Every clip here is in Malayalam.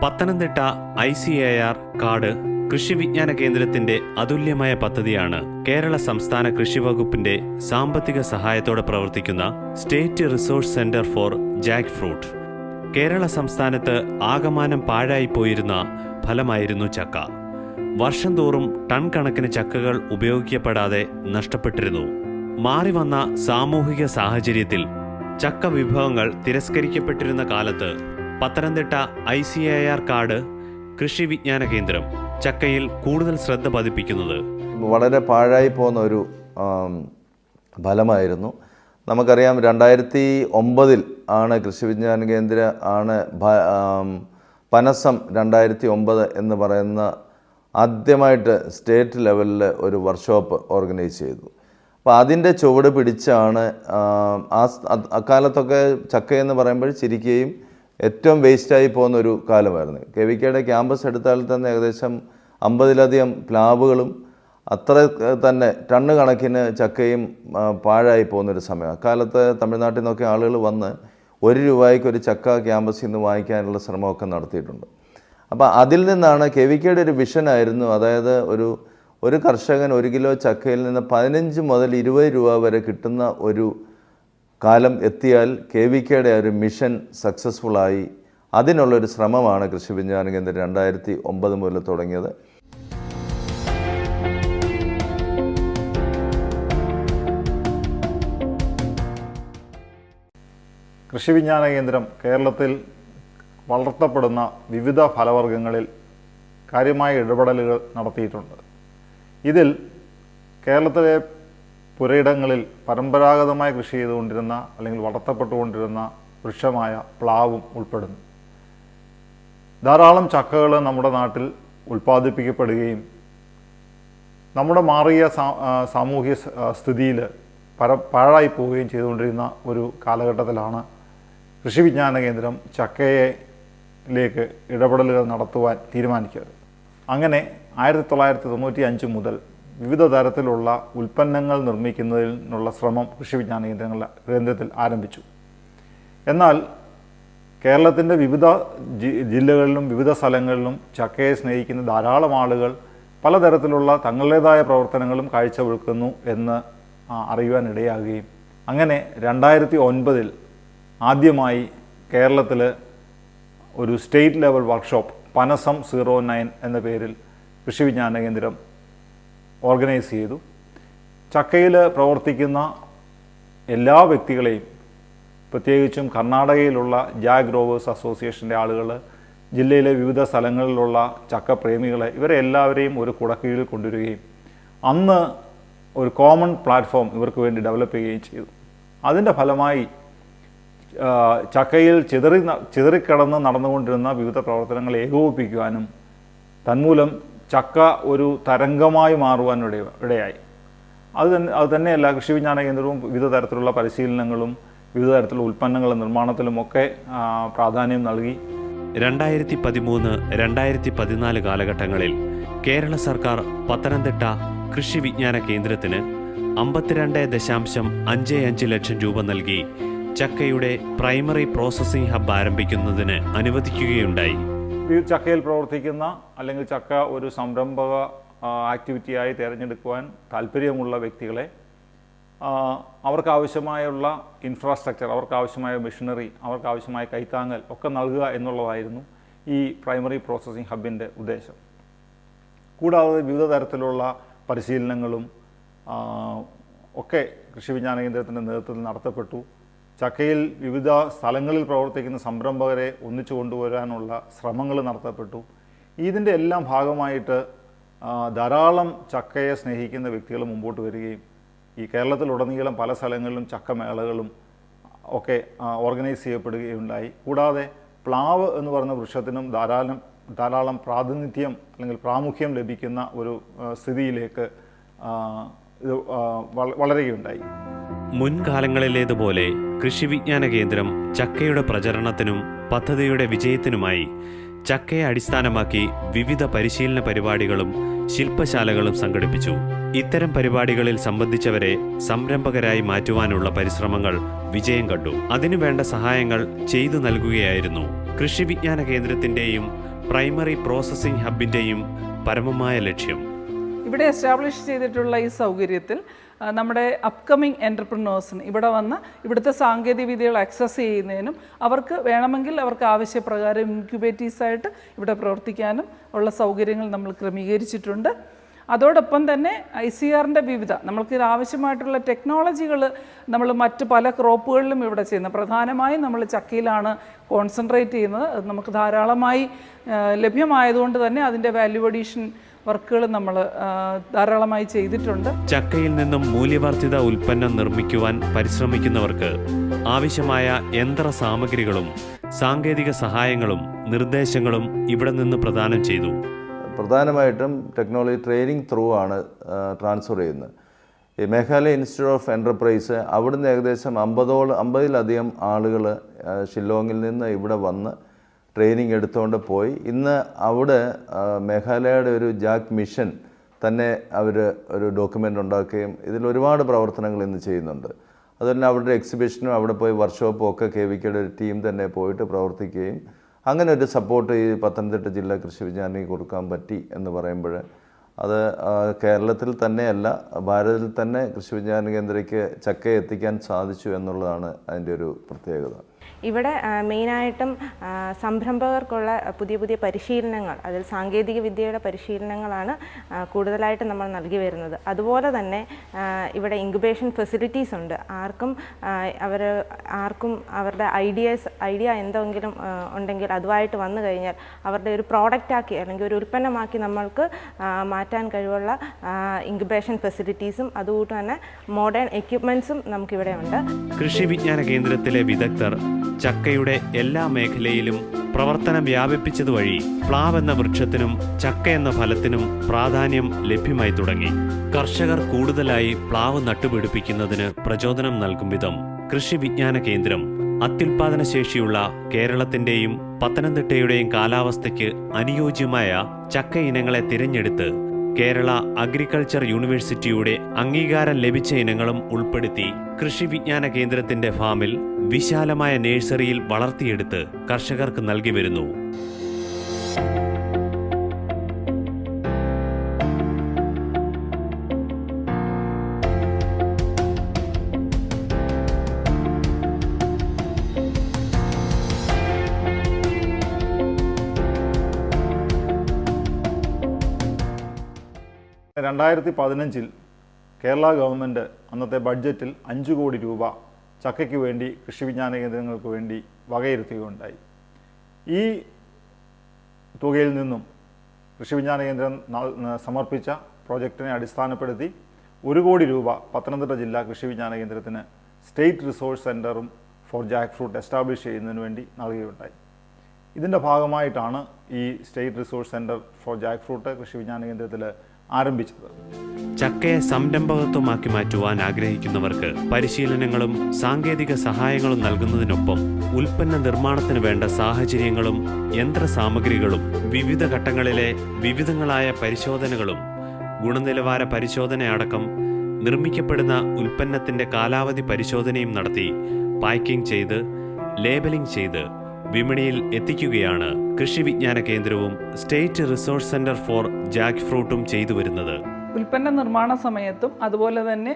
പത്തനംതിട്ട ICAR കാട് കൃഷി വിജ്ഞാന കേന്ദ്രത്തിന്റെ അതുല്യമായ പദ്ധതിയാണ് കേരള സംസ്ഥാന കൃഷി വകുപ്പിന്റെ സാമ്പത്തിക സഹായത്തോടെ പ്രവർത്തിക്കുന്ന state resource centre for Jack fruit. Kerala സംസ്ഥാനത്ത് ആകമാനം പാഴായിപ്പോയിരുന്ന ഫലമായിരുന്നു ചക്ക. വർഷം തോറും ടൺ കണക്കിന് ചക്കകൾ ഉപയോഗിക്കപ്പെടാതെ നഷ്ടപ്പെട്ടിരുന്നു. മാറിവന്ന സാമൂഹിക സാഹചര്യത്തിൽ ചക്ക വിഭവങ്ങൾ തിരസ്കരിക്കപ്പെട്ടിരുന്ന കാലത്ത് പത്തനംതിട്ട ICAR കാട് കൃഷി വിജ്ഞാന കേന്ദ്രം ചക്കയിൽ കൂടുതൽ ശ്രദ്ധ പതിപ്പിക്കുന്നത് വളരെ പാഴായി പോകുന്ന ഒരു ഫലമായിരുന്നു. നമുക്കറിയാം 2009 ആണ് കൃഷി വിജ്ഞാന കേന്ദ്ര പനസം 2009 എന്ന് പറയുന്ന ആദ്യമായിട്ട് സ്റ്റേറ്റ് ലെവലിൽ ഒരു വർക്ക്ഷോപ്പ് ഓർഗനൈസ് ചെയ്തു. അപ്പോൾ അതിൻ്റെ ചുവട് പിടിച്ചാണ് അക്കാലത്തൊക്കെ ചക്കയെന്ന് പറയുമ്പോൾ ചിരിക്കുകയും ഏറ്റവും വേസ്റ്റായി പോകുന്നൊരു കാലമായിരുന്നു. KVKയുടെ ക്യാമ്പസ് എടുത്താൽ തന്നെ ഏകദേശം 50ലധികം പ്ലാവുകളും അത്ര തന്നെ ടണ്ണ് കണക്കിന് ചക്കയും പാഴായി പോകുന്നൊരു സമയം. അക്കാലത്ത് തമിഴ്നാട്ടിൽ നിന്നൊക്കെ ആളുകൾ വന്ന് ₹1 ഒരു ചക്ക ക്യാമ്പസിൽ നിന്ന് വാങ്ങിക്കാനുള്ള ശ്രമമൊക്കെ നടത്തിയിട്ടുണ്ട്. അപ്പോൾ അതിൽ നിന്നാണ് KVKയുടെ ഒരു വിഷനായിരുന്നു, അതായത് ഒരു കർഷകൻ 1 കിലോ ചക്കയിൽ നിന്ന് 15 മുതൽ ₹20 വരെ കിട്ടുന്ന ഒരു കാലം എത്തിയാൽ KVKയുടെ ഒരു മിഷൻ സക്സസ്ഫുള്ളായി. അതിനുള്ളൊരു ശ്രമമാണ് കൃഷി വിജ്ഞാന കേന്ദ്രം 2009 മുതൽ തുടങ്ങിയത്. കൃഷി വിജ്ഞാന കേന്ദ്രം കേരളത്തിൽ വളർത്തപ്പെടുന്ന വിവിധ ഫലവർഗ്ഗങ്ങളിൽ കാര്യമായ ഇടപെടലുകൾ നടത്തിയിട്ടുണ്ട്. ഇതിൽ കേരളത്തിലെ പുരയിടങ്ങളിൽ പരമ്പരാഗതമായി കൃഷി ചെയ്തുകൊണ്ടിരുന്ന അല്ലെങ്കിൽ വളർത്തപ്പെട്ടുകൊണ്ടിരുന്ന വൃക്ഷമായ പ്ലാവും ഉൾപ്പെടുന്നു. ധാരാളം ചക്കകൾ നമ്മുടെ നാട്ടിൽ ഉൽപ്പാദിപ്പിക്കപ്പെടുകയും നമ്മുടെ മാറിയ സാമൂഹ്യ സ്ഥിതിയിൽ പാഴായി പോവുകയും ചെയ്തുകൊണ്ടിരുന്ന ഒരു കാലഘട്ടത്തിലാണ് കൃഷി വിജ്ഞാന കേന്ദ്രം ചക്കയിലേക്ക് ഇടപെടലുകൾ നടത്തുവാൻ തീരുമാനിക്കുന്നത്. അങ്ങനെ 1995 മുതൽ വിവിധ തരത്തിലുള്ള ഉൽപ്പന്നങ്ങൾ നിർമ്മിക്കുന്നതിനുള്ള ശ്രമം കൃഷി വിജ്ഞാന കേന്ദ്രത്തിൽ ആരംഭിച്ചു. എന്നാൽ കേരളത്തിൻ്റെ വിവിധ ജില്ലകളിലും വിവിധ സ്ഥലങ്ങളിലും ചക്കയെ സ്നേഹിക്കുന്ന ധാരാളം ആളുകൾ പലതരത്തിലുള്ള തങ്ങളുടേതായ പ്രവർത്തനങ്ങളും കാഴ്ചവെക്കുന്നു എന്ന് അറിയുവാനിടയാകുകയും അങ്ങനെ 2009 ആദ്യമായി കേരളത്തിൽ ഒരു സ്റ്റേറ്റ് ലെവൽ വർക്ക്ഷോപ്പ് പനസം 09 എന്ന പേരിൽ കൃഷി വിജ്ഞാന കേന്ദ്രം ഓർഗനൈസ് ചെയ്തു. ചക്കയിൽ പ്രവർത്തിക്കുന്ന എല്ലാ വ്യക്തികളെയും, പ്രത്യേകിച്ചും കർണാടകയിലുള്ള ജാക്ക് ഗ്രോവേഴ്സ് അസോസിയേഷൻ്റെ ആളുകൾ, ജില്ലയിലെ വിവിധ സ്ഥലങ്ങളിലുള്ള ചക്ക പ്രേമികളെ, ഇവരെ എല്ലാവരെയും ഒരു കുടക്കീഴിൽ കൊണ്ടുവരികയും അന്ന് ഒരു കോമൺ പ്ലാറ്റ്ഫോം ഇവർക്ക് വേണ്ടി ഡെവലപ്പ് ചെയ്യുകയും ചെയ്തു. അതിൻ്റെ ഫലമായി ചക്കയിൽ ചിതറിക്കിടന്ന് നടന്നുകൊണ്ടിരുന്ന വിവിധ പ്രവർത്തനങ്ങൾ ഏകോപിപ്പിക്കുവാനും തന്മൂലം ചക്ക ഒരു തരംഗമായി മാറുവാൻ ഇടയായി. അത് തന്നെയല്ല, കൃഷി വിജ്ഞാന കേന്ദ്രവും വിവിധ തരത്തിലുള്ള പരിശീലനങ്ങളും വിവിധ തരത്തിലുള്ള ഉൽപ്പന്നങ്ങളുടെ നിർമ്മാണത്തിലുമൊക്കെ പ്രാധാന്യം നൽകി. 2013-2014 കാലഘട്ടങ്ങളിൽ കേരള സർക്കാർ പത്തനംതിട്ട കൃഷി വിജ്ഞാന കേന്ദ്രത്തിന് 52.55 ലക്ഷം രൂപ നൽകി ചക്കയുടെ പ്രൈമറി പ്രോസസ്സിംഗ് ഹബ്ബ് ആരംഭിക്കുന്നതിന് അനുവദിക്കുകയുണ്ടായി. ചക്കയിൽ പ്രവർത്തിക്കുന്ന അല്ലെങ്കിൽ ചക്ക ഒരു സംരംഭക ആക്ടിവിറ്റിയായി തിരഞ്ഞെടുക്കുവാൻ താല്പര്യമുള്ള വ്യക്തികളെ അവർക്കാവശ്യമായുള്ള ഇൻഫ്രാസ്ട്രക്ചർ, അവർക്കാവശ്യമായ മെഷീനറി, അവർക്കാവശ്യമായ കൈത്താങ്ങൽ ഒക്കെ നൽകുക എന്നുള്ളതായിരുന്നു ഈ പ്രൈമറി പ്രോസസ്സിംഗ് ഹബിൻ്റെ ഉദ്ദേശം. കൂടാതെ വിവിധ തരത്തിലുള്ള പരിശീലനങ്ങളും ഒക്കെ കൃഷി വിജ്ഞാന കേന്ദ്രത്തിൻ്റെ നേതൃത്വത്തിൽ നടത്തപ്പെട്ടു. ചക്കയിൽ വിവിധ സ്ഥലങ്ങളിൽ പ്രവർത്തിക്കുന്ന സംരംഭകരെ ഒന്നിച്ചു കൊണ്ടുവരാനുള്ള ശ്രമങ്ങൾ നടത്തപ്പെട്ടു. ഇതിൻ്റെ എല്ലാം ഭാഗമായിട്ട് ധാരാളം ചക്കയെ സ്നേഹിക്കുന്ന വ്യക്തികൾ മുമ്പോട്ട് വരികയും ഈ കേരളത്തിലുടനീളം പല സ്ഥലങ്ങളിലും ചക്കമേളകളും ഒക്കെ ഓർഗനൈസ് ചെയ്യപ്പെടുകയുണ്ടായി. കൂടാതെ പ്ലാവ് എന്ന് പറയുന്ന വൃക്ഷത്തിനും ധാരാളം പ്രാതിനിധ്യം അല്ലെങ്കിൽ പ്രാമുഖ്യം ലഭിക്കുന്ന ഒരു സ്ഥിതിയിലേക്ക് ഇത് വളരുകയുണ്ടായി. മുൻകാലങ്ങളിലേതുപോലെ കൃഷി വിജ്ഞാന കേന്ദ്രം ചക്കയുടെ പ്രചരണത്തിനും പദ്ധതിയുടെ വിജയത്തിനുമായി ചക്കയെ അടിസ്ഥാനമാക്കി വിവിധ പരിശീലന പരിപാടികളും ശില്പശാലകളും സംഘടിപ്പിച്ചു. ഇത്തരം പരിപാടികളിൽ സംബന്ധിച്ചവരെ സംരംഭകരായി മാറ്റുവാനുള്ള പരിശ്രമങ്ങൾ വിജയം കണ്ടു. അതിനുവേണ്ട സഹായങ്ങൾ ചെയ്തു നൽകുകയായിരുന്നു കൃഷി വിജ്ഞാന കേന്ദ്രത്തിൻ്റെയും പ്രൈമറി പ്രോസസ്സിംഗ് ഹബിൻ്റെയും പരമമായ ലക്ഷ്യം. ഇവിടെ എസ്റ്റാബ്ലിഷ് ചെയ്തിട്ടുള്ള ഈ സൗകര്യത്തിൽ നമ്മുടെ അപ്കമിങ് എൻ്റർപ്രനേഴ്സിന് ഇവിടെ വന്ന് ഇവിടുത്തെ സാങ്കേതിക വിദ്യകൾ ആക്സസ് ചെയ്യുന്നതിനും അവർക്ക് വേണമെങ്കിൽ അവർക്ക് ആവശ്യപ്രകാരം ഇൻക്യുബേറ്റീവ്സായിട്ട് ഇവിടെ പ്രവർത്തിക്കാനും ഉള്ള സൗകര്യങ്ങൾ നമ്മൾ ക്രമീകരിച്ചിട്ടുണ്ട്. അതോടൊപ്പം തന്നെ ICRൻ്റെ വിവിധ നമ്മൾക്ക് ആവശ്യമായിട്ടുള്ള ടെക്നോളജികൾ നമ്മൾ മറ്റ് പല ക്രോപ്പുകളിലും ഇവിടെ ചെയ്യുന്നത്. പ്രധാനമായും നമ്മൾ ചക്കയിലാണ് കോൺസെൻട്രേറ്റ് ചെയ്യുന്നത്. അത് നമുക്ക് ധാരാളമായി ലഭ്യമായതുകൊണ്ട് തന്നെ അതിൻ്റെ വാല്യൂ അഡീഷൻ വർക്കുകൾ നമ്മൾ ധാരാളമായി ചെയ്തിട്ടുണ്ട്. ചക്കയിൽ നിന്നും മൂല്യവർദ്ധിത ഉൽപ്പന്നം നിർമ്മിക്കുവാൻ പരിശ്രമിക്കുന്നവർക്ക് ആവശ്യമായ യന്ത്ര സാമഗ്രികളും സാങ്കേതിക സഹായങ്ങളും നിർദ്ദേശങ്ങളും ഇവിടെ നിന്ന് പ്രദാനം ചെയ്തു. പ്രധാനമായിട്ടും ടെക്നോളജി ട്രെയിനിങ് ത്രൂ ആണ് ട്രാൻസ്ഫർ ചെയ്യുന്നത്. ഈ മേഘാലയ ഇൻസ്റ്റിറ്റ്യൂട്ട് ഓഫ് എൻ്റർപ്രൈസ് അവിടുന്ന് ഏകദേശം 50-ലധികം ആളുകൾ ഷില്ലോങ്ങിൽ നിന്ന് ഇവിടെ വന്ന് ട്രെയിനിങ് എടുത്തുകൊണ്ട് പോയി. ഇന്ന് അവിടെ മേഘാലയയുടെ ഒരു ജാക്ക് മിഷൻ തന്നെ അവർ ഒരു ഡോക്യുമെൻ്റ് ഉണ്ടാക്കുകയും ഇതിൽ ഒരുപാട് പ്രവർത്തനങ്ങൾ ഇന്ന് ചെയ്യുന്നുണ്ട്. അതുപോലെ അവരുടെ എക്സിബിഷനും അവിടെ പോയി വർക്ക്ഷോപ്പും ഒക്കെ KVKയുടെ ഒരു ടീം തന്നെ പോയിട്ട് പ്രവർത്തിക്കുകയും അങ്ങനെ ഒരു സപ്പോർട്ട് ഈ പത്തനംതിട്ട ജില്ലാ കൃഷി വിജ്ഞാനിക്ക് കൊടുക്കാൻ പറ്റി എന്ന് പറയുമ്പോൾ അത് കേരളത്തിൽ തന്നെയല്ല ഭാരതത്തിൽ തന്നെ കൃഷി വിജ്ഞാന കേന്ദ്രയ്ക്ക് ചക്ക എത്തിക്കാൻ സാധിച്ചു എന്നുള്ളതാണ് അതിൻ്റെ ഒരു പ്രത്യേകത. ഇവിടെ മെയിനായിട്ടും സംരംഭകർക്കുള്ള പുതിയ പുതിയ പരിശീലനങ്ങൾ, അതിൽ സാങ്കേതിക വിദ്യയുടെ പരിശീലനങ്ങളാണ് കൂടുതലായിട്ട് നമ്മൾ നൽകി വരുന്നത്. അതുപോലെ തന്നെ ഇവിടെ ഇൻക്യുബേഷൻ ഫെസിലിറ്റീസ് ഉണ്ട്. ആർക്കും അവരുടെ ഐഡിയ എന്തെങ്കിലും ഉണ്ടെങ്കിൽ അതുമായിട്ട് വന്നു കഴിഞ്ഞാൽ അവരുടെ ഒരു പ്രോഡക്റ്റാക്കി അല്ലെങ്കിൽ ഒരു ഉൽപ്പന്നമാക്കി നമ്മൾക്ക് മാറ്റാൻ കഴിവുള്ള ഇൻക്യുബേഷൻ ഫെസിലിറ്റീസും അതുകൂട്ട് തന്നെ മോഡേൺ എക്യുപ്മെൻറ്റ്സും നമുക്കിവിടെ ഉണ്ട്. കൃഷി വിജ്ഞാന കേന്ദ്രത്തിലെ വിദഗ്ധർ ചക്കയുടെ എല്ലാ മേഖലയിലും പ്രവർത്തനം വ്യാപിപ്പിച്ചതുവഴി പ്ലാവ് എന്ന വൃക്ഷത്തിനും ചക്ക എന്ന ഫലത്തിനും പ്രാധാന്യം ലഭ്യമായി തുടങ്ങി. കർഷകർ കൂടുതലായി പ്ലാവ് നട്ടുപിടിപ്പിക്കുന്നതിന് പ്രചോദനം നൽകും വിധം കൃഷി വിജ്ഞാന കേന്ദ്രം അത്യുൽപാദന ശേഷിയുള്ള കേരളത്തിന്റെയും പത്തനംതിട്ടയുടെയും കാലാവസ്ഥയ്ക്ക് അനുയോജ്യമായ ചക്ക ഇനങ്ങളെ തിരഞ്ഞെടുത്ത് കേരള അഗ്രികൾച്ചർ യൂണിവേഴ്സിറ്റിയുടെ അംഗീകാരം ലഭിച്ച ഇനങ്ങളും ഉൾപ്പെടുത്തി കൃഷി വിജ്ഞാന കേന്ദ്രത്തിന്റെ ഫാമിൽ വിശാലമായ നഴ്സറിയിൽ വളർത്തിയെടുത്ത് കർഷകർക്ക് നൽകി വരുന്നു. രണ്ടായിരത്തി 2015 കേരള ഗവൺമെൻറ് അന്നത്തെ ബഡ്ജറ്റിൽ 5 കോടി രൂപ ചക്കയ്ക്ക് വേണ്ടി കൃഷി വിജ്ഞാന കേന്ദ്രങ്ങൾക്ക് വേണ്ടി വകയിരുത്തുകയുണ്ടായി. ഈ തുകയിൽ നിന്നും കൃഷി വിജ്ഞാന കേന്ദ്രം സമർപ്പിച്ച പ്രോജക്റ്റിനെ അടിസ്ഥാനപ്പെടുത്തി 1 കോടി രൂപ പത്തനംതിട്ട ജില്ലാ കൃഷി വിജ്ഞാന കേന്ദ്രത്തിന് സ്റ്റേറ്റ് റിസോഴ്സ് സെൻറ്ററും ഫോർ ജാക്ക് ഫ്രൂട്ട് എസ്റ്റാബ്ലിഷ് ചെയ്യുന്നതിന് വേണ്ടി നൽകുകയുണ്ടായി. ഇതിൻ്റെ ഭാഗമായിട്ടാണ് ഈ state resource centre for jackfruit കൃഷി വിജ്ഞാന കേന്ദ്രത്തിൽ ആരംഭിച്ചത്. ചക്കയെ സംരംഭകത്വമാക്കി മാറ്റുവാൻ ആഗ്രഹിക്കുന്നവർക്ക് പരിശീലനങ്ങളും സാങ്കേതിക സഹായങ്ങളും നൽകുന്നതിനൊപ്പം ഉൽപ്പന്ന നിർമ്മാണത്തിന് വേണ്ട സാഹചര്യങ്ങളും യന്ത്രസാമഗ്രികളും വിവിധ ഘട്ടങ്ങളിലെ വിവിധങ്ങളായ പരിശോധനകളും ഗുണനിലവാര പരിശോധനയടക്കം നിർമ്മിക്കപ്പെടുന്ന ഉൽപ്പന്നത്തിന്റെ കാലാവധി പരിശോധനയും നടത്തി പാക്കിംഗ് ചെയ്ത് ലേബലിംഗ് ചെയ്ത് വിപണിയിൽ എത്തിക്കുകയാണ് കൃഷി വിജ്ഞാന കേന്ദ്രവും state resource centre for jack ഫ്രൂട്ടും ചെയ്തു വരുന്നത്. ഉൽപ്പന്ന നിർമ്മാണ സമയത്തും അതുപോലെ തന്നെ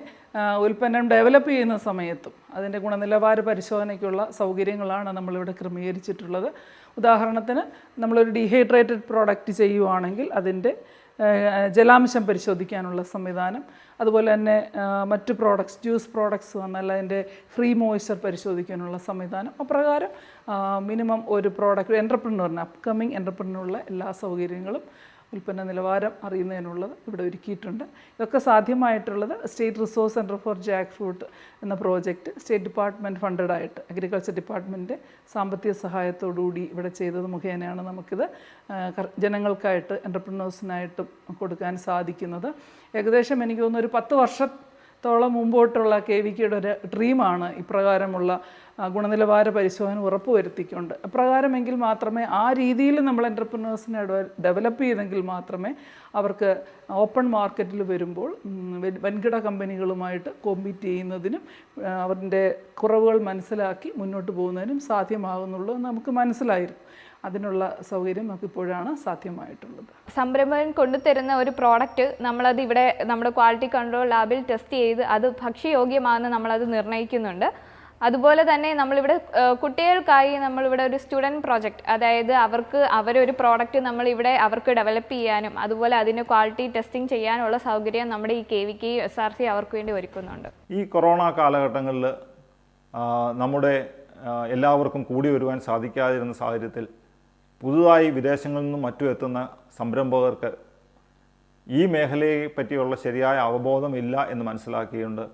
ഉൽപ്പന്നം ഡെവലപ്പ് ചെയ്യുന്ന സമയത്തും അതിൻ്റെ ഗുണനിലവാര പരിശോധനയ്ക്കുള്ള സൗകര്യങ്ങളാണ് നമ്മളിവിടെ ക്രമീകരിച്ചിട്ടുള്ളത്. ഉദാഹരണത്തിന് നമ്മളൊരു ഡീഹൈഡ്രേറ്റഡ് പ്രോഡക്റ്റ് ചെയ്യുവാണെങ്കിൽ അതിൻ്റെ ജലാംശം പരിശോധിക്കാനുള്ള സംവിധാനം, അതുപോലെ തന്നെ മറ്റ് പ്രോഡക്ട്സ് ജ്യൂസ് പ്രോഡക്ട്സ് വന്നാൽ അതിൻ്റെ ഫ്രീ മോയ്സ്ചർ പരിശോധിക്കാനുള്ള സംവിധാനം, അപ്രകാരം മിനിമം ഒരു പ്രോഡക്റ്റ് എൻ്റർപ്രനറിന് അപ്കമിങ് എൻ്റർപ്രനറിനുള്ള എല്ലാ സൗകര്യങ്ങളും ഉൽപ്പന്ന നിലവാരം അറിയുന്നതിനുള്ളത് ഇവിടെ ഒരുക്കിയിട്ടുണ്ട്. ഇതൊക്കെ സാധ്യമായിട്ടുള്ളത് state resource centre for jackfruit എന്ന പ്രോജക്റ്റ് സ്റ്റേറ്റ് ഡിപ്പാർട്ട്മെൻറ്റ് ഫണ്ടഡായിട്ട് അഗ്രികൾച്ചർ ഡിപ്പാർട്ട്മെൻറ്റ് സാമ്പത്തിക സഹായത്തോടുകൂടി ഇവിടെ ചെയ്തത് മുഖേനയാണ് നമുക്കിത് ജനങ്ങൾക്കായിട്ട് എൻ്റർപ്രനേഴ്സിനായിട്ടും കൊടുക്കാൻ സാധിക്കുന്നത്. ഏകദേശം എനിക്ക് തോന്നുന്നു ഒരു 10 വർഷത്തോളം മുമ്പോട്ടുള്ള KVKയുടെ ഒരു ഡ്രീമാണ് ഇപ്രകാരമുള്ള ഗുണനിലവാര പരിശോധന ഉറപ്പുവരുത്തിക്കൊണ്ട്. അപ്രകാരമെങ്കിൽ മാത്രമേ ആ രീതിയിൽ നമ്മൾ എൻ്റർപ്രനേഴ്സിനെ ഡെവലപ്പ് ചെയ്തെങ്കിൽ മാത്രമേ അവർക്ക് ഓപ്പൺ മാർക്കറ്റിൽ വരുമ്പോൾ വൻകിട കമ്പനികളുമായിട്ട് കോമ്പീറ്റ് ചെയ്യുന്നതിനും അവരുടെ കുറവുകൾ മനസ്സിലാക്കി മുന്നോട്ട് പോകുന്നതിനും സാധ്യമാകുന്നുള്ളൂ എന്ന് നമുക്ക് മനസ്സിലായിരുന്നു. അതിനുള്ള സൗകര്യം നമുക്ക് ഇപ്പോഴാണ് സാധ്യമായിട്ടുള്ളത്. സംരംഭകൻ കൊണ്ടുതരുന്ന ഒരു പ്രോഡക്റ്റ് നമ്മളത് ഇവിടെ നമ്മുടെ ക്വാളിറ്റി കൺട്രോൾ ലാബിൽ ടെസ്റ്റ് ചെയ്ത് അത് ഭക്ഷ്യയോഗ്യമാണെന്ന് നമ്മളത് നിർണ്ണയിക്കുന്നുണ്ട്. അതുപോലെ തന്നെ നമ്മളിവിടെ കുട്ടികൾക്കായി നമ്മളിവിടെ ഒരു സ്റ്റുഡൻറ്റ് പ്രോജക്റ്റ്, അതായത് അവരൊരു പ്രോഡക്റ്റ് നമ്മളിവിടെ അവർക്ക് ഡെവലപ്പ് ചെയ്യാനും അതുപോലെ അതിന് ക്വാളിറ്റി ടെസ്റ്റിംഗ് ചെയ്യാനുള്ള സൗകര്യം നമ്മുടെ ഈ KVK SRC അവർക്ക് വേണ്ടി ഒരുക്കുന്നുണ്ട്. ഈ കൊറോണ കാലഘട്ടങ്ങളിൽ നമ്മുടെ എല്ലാവർക്കും കൂടി വരുവാൻ സാധിക്കാതിരുന്ന സാഹചര്യത്തിൽ പുതുതായി വിദേശങ്ങളിൽ നിന്നും മറ്റും എത്തുന്ന സംരംഭകർക്ക് ഈ മേഖലയെ പറ്റിയുള്ള ശരിയായ അവബോധമില്ല എന്ന് മനസ്സിലാക്കിയുകൊണ്ട്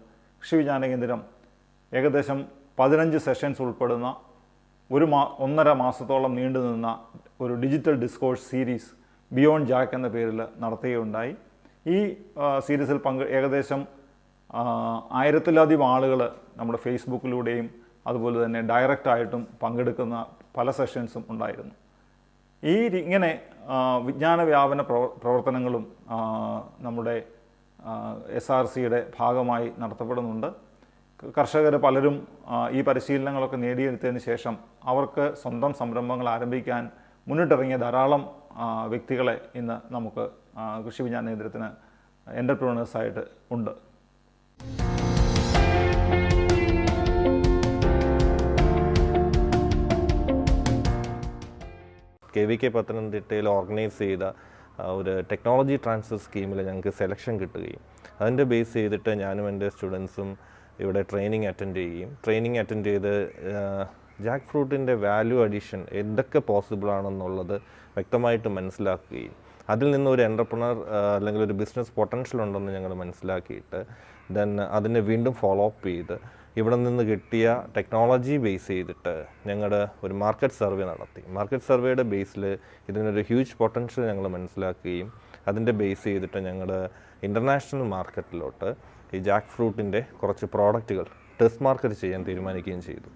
കൃഷി വിജ്ഞാന കേന്ദ്രം ഏകദേശം 15 സെഷൻസ് ഉൾപ്പെടുന്ന 1.5 മാസത്തോളം നീണ്ടു നിന്ന ഒരു digital discourse series beyond Jack എന്ന പേരിൽ നടത്തുകയുണ്ടായി. ഈ സീരീസിൽ ഏകദേശം 1000-ലധികം ആളുകൾ നമ്മുടെ ഫേസ്ബുക്കിലൂടെയും അതുപോലെ തന്നെ ഡയറക്റ്റായിട്ടും പങ്കെടുക്കുന്ന പല സെഷൻസും ഉണ്ടായിരുന്നു. ഇങ്ങനെ വിജ്ഞാന വ്യാപന പ്രവർത്തനങ്ങളും നമ്മുടെ SRCയുടെ ഭാഗമായി നടത്തപ്പെടുന്നുണ്ട്. കർഷകർ പലരും ഈ പരിശീലനങ്ങളൊക്കെ നേടിയെടുത്തതിന് ശേഷം അവർക്ക് സ്വന്തം സംരംഭങ്ങൾ ആരംഭിക്കാൻ മുന്നിട്ടിറങ്ങിയ ധാരാളം വ്യക്തികളെ ഇന്ന് നമുക്ക് കൃഷി വിജ്ഞാന കേന്ദ്രത്തിന് എൻ്റർപ്രണേഴ്സായിട്ട് ഉണ്ട്. KVK പത്തനംതിട്ടയിൽ ഓർഗനൈസ് ചെയ്ത ഒരു ടെക്നോളജി ട്രാൻസ്ഫർ സ്കീമിൽ ഞങ്ങൾക്ക് സെലക്ഷൻ കിട്ടുകയും അതിൻ്റെ ബേസ് ചെയ്തിട്ട് ഞാനും എൻ്റെ സ്റ്റുഡൻസും ഇവിടെ ട്രെയിനിങ് അറ്റൻഡ് ചെയ്ത് ജാക്ക് ഫ്രൂട്ടിൻ്റെ വാല്യൂ അഡീഷൻ എന്തൊക്കെ പോസിബിൾ ആണെന്നുള്ളത് വ്യക്തമായിട്ട് മനസ്സിലാക്കുകയും അതിൽ നിന്ന് ഒരു എൻ്റർപ്രണർ അല്ലെങ്കിൽ ഒരു ബിസിനസ് പൊട്ടൻഷ്യൽ ഉണ്ടെന്ന് ഞങ്ങൾ മനസ്സിലാക്കിയിട്ട് ദെൻ അതിനെ വീണ്ടും ഫോളോ അപ്പ് ചെയ്ത് ഇവിടെ നിന്ന് കിട്ടിയ ടെക്നോളജി ബേസ് ചെയ്തിട്ട് ഞങ്ങളുടെ ഒരു മാർക്കറ്റ് സർവേ നടത്തി. മാർക്കറ്റ് സർവേയുടെ ബേസിൽ ഇതിനൊരു ഹ്യൂജ് പൊട്ടൻഷ്യൽ ഞങ്ങൾ മനസ്സിലാക്കുകയും അതിൻ്റെ ബേസ് ചെയ്തിട്ട് ഞങ്ങൾ ഇൻ്റർനാഷണൽ മാർക്കറ്റിലോട്ട് ഈ ജാക്ക് ഫ്രൂട്ടിൻ്റെ കുറച്ച് പ്രോഡക്റ്റുകൾ ടെസ്റ്റ് മാർക്കറ്റ് ചെയ്യാൻ തീരുമാനിക്കുകയും ചെയ്തു.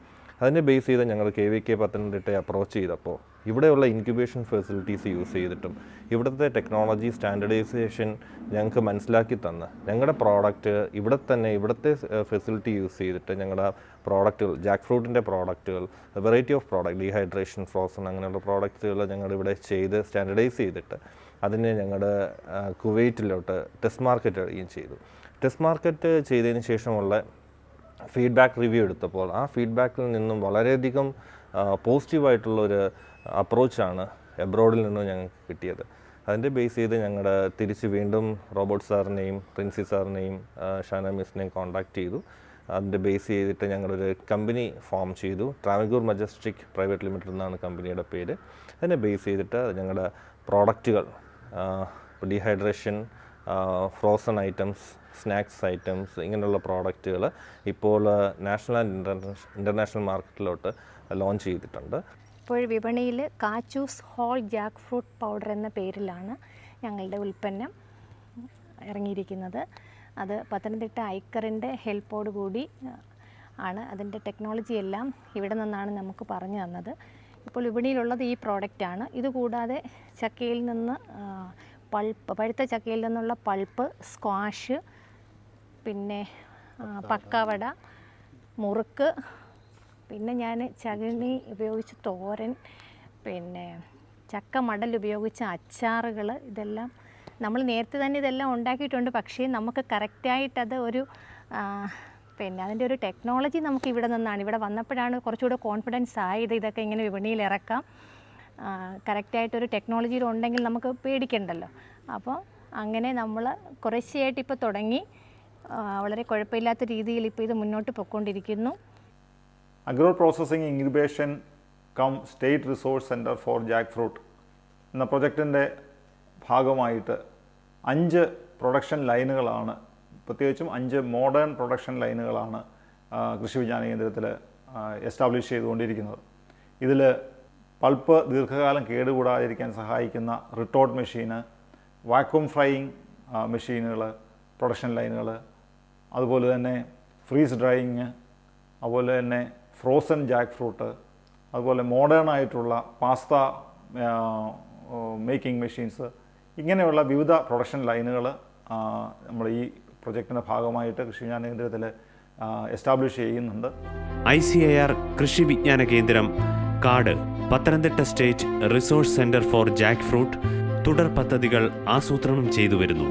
അതിനെ ബേസ് ചെയ്ത് ഞങ്ങൾ KVK പത്തനംതിട്ടയെ അപ്രോച്ച് ചെയ്തപ്പോൾ ഇവിടെയുള്ള ഇൻക്യുബേഷൻ ഫെസിലിറ്റീസ് യൂസ് ചെയ്തിട്ടും ഇവിടുത്തെ ടെക്നോളജി സ്റ്റാൻഡർഡൈസേഷൻ ഞങ്ങൾക്ക് മനസ്സിലാക്കി തന്ന് ഞങ്ങളുടെ പ്രോഡക്റ്റ് ഇവിടുത്തെ ഫെസിലിറ്റി യൂസ് ചെയ്തിട്ട് ഞങ്ങളുടെ പ്രോഡക്റ്റുകൾ ജാക്ക് ഫ്രൂട്ടിൻ്റെ പ്രോഡക്റ്റുകൾ variety of product dehydration frozen അങ്ങനെയുള്ള പ്രോഡക്റ്റുകൾ ഞങ്ങളിവിടെ ചെയ്ത് സ്റ്റാൻഡർഡൈസ് ചെയ്തിട്ട് അതിനെ ഞങ്ങളുടെ കുവൈറ്റിലോട്ട് ടെസ്റ്റ് മാർക്കറ്റ് ചെയ്യുകയും ചെയ്തു. ടെസ്റ്റ് മാർക്കറ്റ് ചെയ്തതിന് ശേഷമുള്ള ഫീഡ്ബാക്ക് റിവ്യൂ എടുത്തപ്പോൾ ആ ഫീഡ്ബാക്കിൽ നിന്നും വളരെയധികം പോസിറ്റീവായിട്ടുള്ളൊരു അപ്രോച്ചാണ് എബ്രോഡിൽ നിന്നും ഞങ്ങൾക്ക് കിട്ടിയത്. അതിൻ്റെ ബേസ് ചെയ്ത് ഞങ്ങളുടെ തിരിച്ച് വീണ്ടും റോബോട്ട് സാറിനെയും പ്രിൻസി സാറിനെയും ഷാന മിസ്സിനെയും കോൺടാക്റ്റ് ചെയ്തു. അതിൻ്റെ ബേസ് ചെയ്തിട്ട് ഞങ്ങളൊരു കമ്പനി ഫോം ചെയ്തു. ട്രാവൻകൂർ മജസ്റ്റിക് പ്രൈവറ്റ് ലിമിറ്റഡ് എന്നാണ് കമ്പനിയുടെ പേര്. അതിനെ ബേസ് ചെയ്തിട്ട് ഞങ്ങളുടെ പ്രോഡക്റ്റുകൾ dehydration, frozen items, snacks items ഇങ്ങനെയുള്ള പ്രോഡക്റ്റുകൾ ഇപ്പോൾ നാഷണൽ ആൻഡ് ഇൻ്റർനാഷണൽ മാർക്കറ്റിലോട്ട് ലോഞ്ച് ചെയ്തിട്ടുണ്ട്. ഇപ്പോൾ വിപണിയിൽ കാച്ചൂസ് ഹോൾ ജാക്ക് ഫ്രൂട്ട് പൗഡർ എന്ന പേരിലാണ് ഞങ്ങളുടെ ഉൽപ്പന്നം ഇറങ്ങിയിരിക്കുന്നത്. അത് പത്തനംതിട്ട ഐക്കറിൻ്റെ ഹെൽപ്പോട് കൂടി ആണ്. അതിൻ്റെ ടെക്നോളജി എല്ലാം ഇവിടെ നിന്നാണ് നമുക്ക് പറഞ്ഞു തന്നത്. ഇപ്പോൾ വിപണിയിലുള്ളത് ഈ പ്രോഡക്റ്റാണ്. ഇതുകൂടാതെ ചക്കയിൽ നിന്ന് പഴുത്ത ചക്കയിൽ നിന്നുള്ള പൾപ്പ്, സ്ക്വാഷ്, പിന്നെ പക്കാവട, മുറുക്ക്, പിന്നെ ഞാൻ ചകിണി ഉപയോഗിച്ച് തോരൻ, പിന്നെ ചക്ക മടൽ ഉപയോഗിച്ച അച്ചാറുകൾ, ഇതെല്ലാം നമ്മൾ നേരത്തെ തന്നെ ഇതെല്ലാം ഉണ്ടാക്കിയിട്ടുണ്ട്. പക്ഷേ നമുക്ക് കറക്റ്റായിട്ടത് ഒരു പിന്നെ അതിൻ്റെ ഒരു ടെക്നോളജി നമുക്ക് ഇവിടെ നിന്നാണ്, ഇവിടെ വന്നപ്പോഴാണ് കുറച്ചുകൂടെ കോൺഫിഡൻസ് ആയത് ഇതൊക്കെ ഇങ്ങനെ വിപണിയിൽ ഇറക്കാം. കറക്റ്റായിട്ടൊരു ടെക്നോളജിയിൽ ഉണ്ടെങ്കിൽ നമുക്ക് പേടിക്കണ്ടല്ലോ. അപ്പോൾ അങ്ങനെ നമ്മൾ കുറേശ്ശെയായിട്ട് ഇപ്പോൾ തുടങ്ങി വളരെ കുഴപ്പമില്ലാത്ത രീതിയിൽ ഇപ്പോൾ ഇത് മുന്നോട്ട് പോയിക്കൊണ്ടിരിക്കുന്നു. Agro processing incubation cum state resource centre for jackfruit എന്ന പ്രൊജക്റ്റിൻ്റെ ഭാഗമായിട്ട് 5 പ്രൊഡക്ഷൻ ലൈനുകളാണ്, പ്രത്യേകിച്ചും 5 മോഡേൺ പ്രൊഡക്ഷൻ ലൈനുകളാണ് കൃഷി വിജ്ഞാന കേന്ദ്രത്തിൽ എസ്റ്റാബ്ലിഷ് ചെയ്തുകൊണ്ടിരിക്കുന്നത്. ഇതിൽ പൾപ്പ് ദീർഘകാലം കേടുകൂടാതിരിക്കാൻ സഹായിക്കുന്ന റിട്ടോട്ട് മെഷീന്, വാക്വം ഫ്രൈയിങ് മെഷീനുകൾ, പ്രൊഡക്ഷൻ ലൈനുകൾ, അതുപോലെ തന്നെ ഫ്രീസ് ഡ്രൈയിങ്, അതുപോലെ തന്നെ ഫ്രോസൺ ജാക്ക് ഫ്രൂട്ട്, അതുപോലെ മോഡേൺ ആയിട്ടുള്ള പാസ്ത മേക്കിംഗ് മെഷീൻസ്, ഇങ്ങനെയുള്ള വിവിധ പ്രൊഡക്ഷൻ ലൈനുകൾ നമ്മൾ ഈ പ്രൊജക്റ്റിൻ്റെ ഭാഗമായിട്ട് കൃഷി വിജ്ഞാന കേന്ദ്രത്തിൽ എസ്റ്റാബ്ലിഷ് ചെയ്യുന്നുണ്ട്. ICAR കൃഷി വിജ്ഞാന കേന്ദ്രം കാട് Pathanamthitta state resource centre for Jack fruit തുടർ പദ്ധതികൾ ആസൂത്രണം ചെയ്തു വരുന്നു.